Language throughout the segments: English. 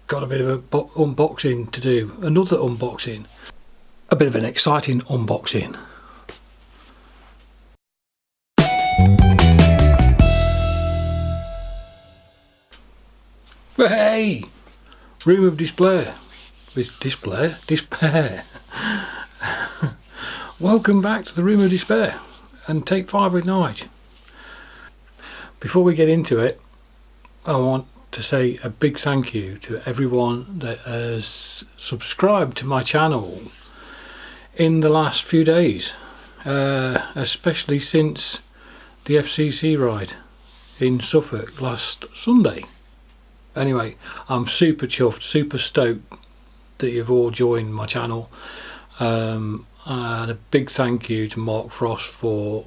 got a bit of a unboxing to do. Another unboxing. A bit of an exciting unboxing. But hey! Room of despair. Despair. Welcome back to the Room of Despair and take 5 with Nige. Before we get into it, I want to say a big thank you to everyone that has subscribed to my channel in the last few days, especially since the FCC ride in Suffolk last Sunday. Anyway, I'm super chuffed, super stoked that you've all joined my channel, and a big thank you to Mark Frost for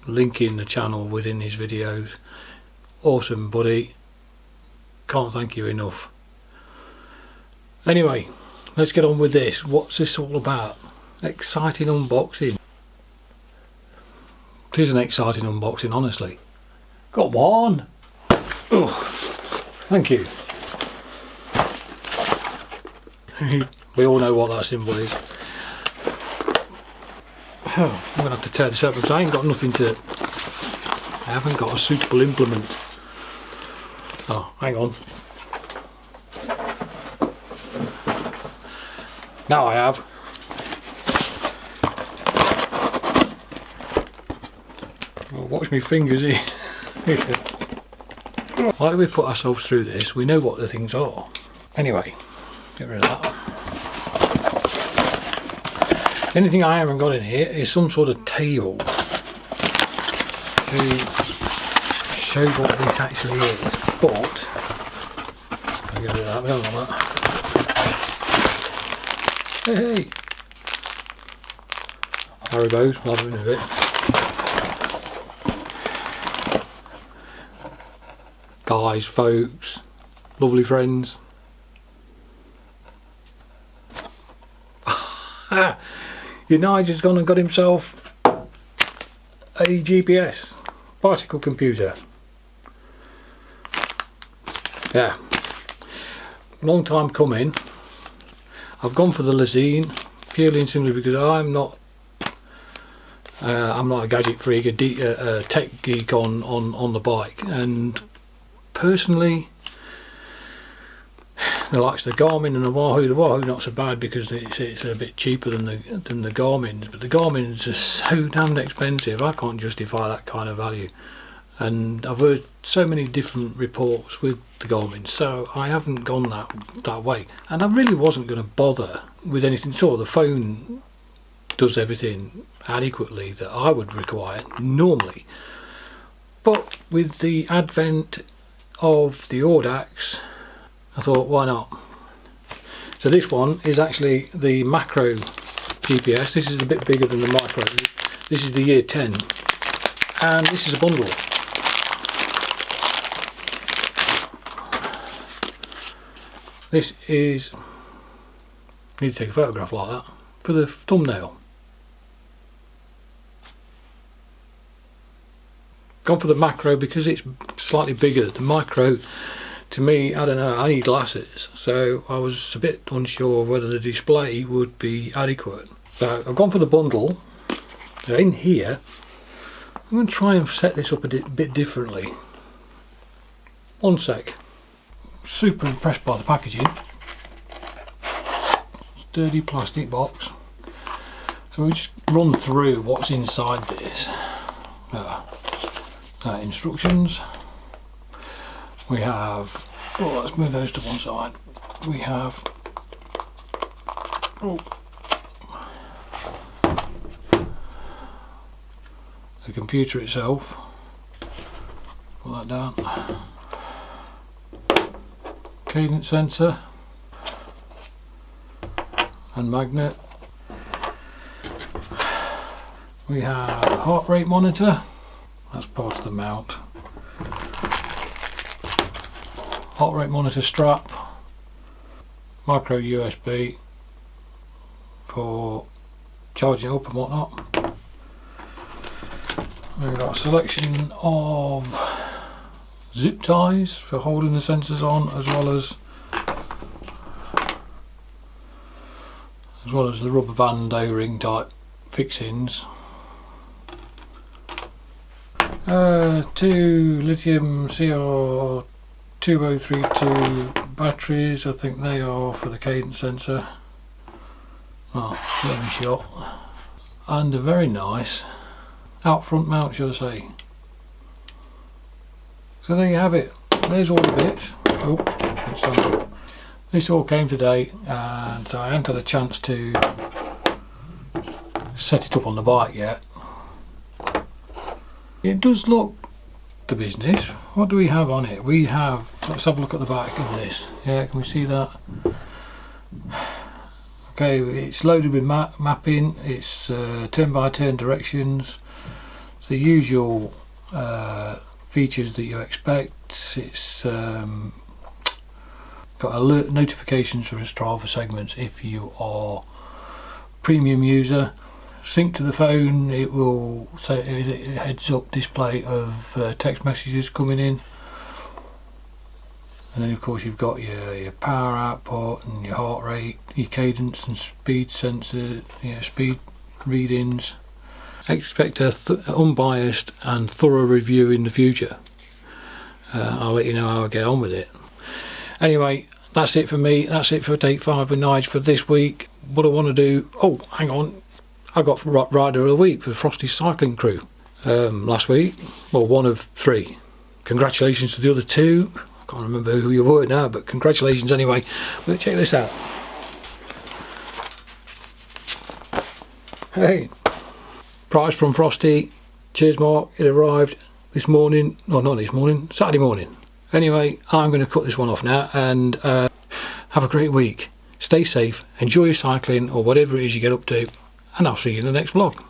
linking the channel within his videos. Awesome, buddy. Can't thank you enough. Anyway, let's get on with this. What's this all about? Exciting unboxing. It is an exciting unboxing, honestly. Got one. Oh, thank you. We all know what that symbol is. Oh, I'm gonna have to tear this up because I ain't got nothing to. I haven't got a suitable implement. Oh, hang on. Now I have. Oh, watch me fingers here. Why do we put ourselves through this? We know what the things are. Anyway, get rid of that. The only thing I haven't got in here is some sort of table to show what this actually is. But I'll get rid of that. We don't want that. Hey, Haribos, I'll have it in a bit. Guys, folks, lovely friends. Nige's gone and got himself a GPS bicycle computer. Yeah, long time coming. I've gone for the Lezyne purely and simply because I'm not a gadget freak, a tech geek on the bike, and personally the likes of the Garmin and the Wahoo not so bad because it's a bit cheaper than the Garmins, but the Garmins are so damned expensive. I can't justify that kind of value, and I've heard so many different reports with the Garmin, so I haven't gone that way, and I really wasn't going to bother with anything. So the phone does everything adequately that I would require normally, but with the advent of the Audax, I thought, why not? So this one is actually the macro GPS. This is a bit bigger than the micro. This is the year 10, and this is a bundle. This is, I need to take a photograph like that for the thumbnail. Gone for the macro because it's slightly bigger. The micro, to me, I don't know, I need glasses, so I was a bit unsure whether the display would be adequate. So I've gone for the bundle. So in here, I'm going to try and set this up a bit differently. One sec. Super impressed by the packaging. Sturdy plastic box. So we just run through what's inside this. Instructions. We have, oh, let's move those to one side. We have, oh, the computer itself. Put that down. Cadence sensor and magnet. We have a heart rate monitor. That's part of the mount. Heart rate monitor strap, micro USB for charging up and whatnot. We've got a selection of zip ties for holding the sensors on, as well as as well as the rubber band O-ring type fixings. 2 lithium CR2032 batteries, I think they are for the cadence sensor. Oh, let me shot. And a very nice out front mount, should I say. So there you have it. There's all the bits. Oh, it's done. This all came today, and so I haven't had a chance to set it up on the bike yet. It does look the business. What do we have on it? We have, let's have a look at the back of this. Yeah, can we see that? Okay, it's loaded with mapping. It's turn by turn directions. It's the usual features that you expect. It's got alert notifications for driver segments if you are premium user. Sync to the phone, it will say a heads up display of text messages coming in, and then of course you've got your power output and your heart rate, your cadence and speed sensor, speed readings. Expect a unbiased and thorough review in the future. I'll let you know how I get on with it. Anyway, that's it for me. That's it for Take 5 with Nige for this week. What I want to do, oh hang on, I got Rider of the Week for Frosty's cycling crew last week. Well, one of 3. Congratulations to the other 2. I can't remember who you were now, but congratulations anyway. Well, check this out. Hey, prize from Frosty. Cheers, Mark. It arrived this morning. No, not this morning. Saturday morning. Anyway, I'm going to cut this one off now, and have a great week. Stay safe. Enjoy your cycling or whatever it is you get up to. And I'll see you in the next vlog.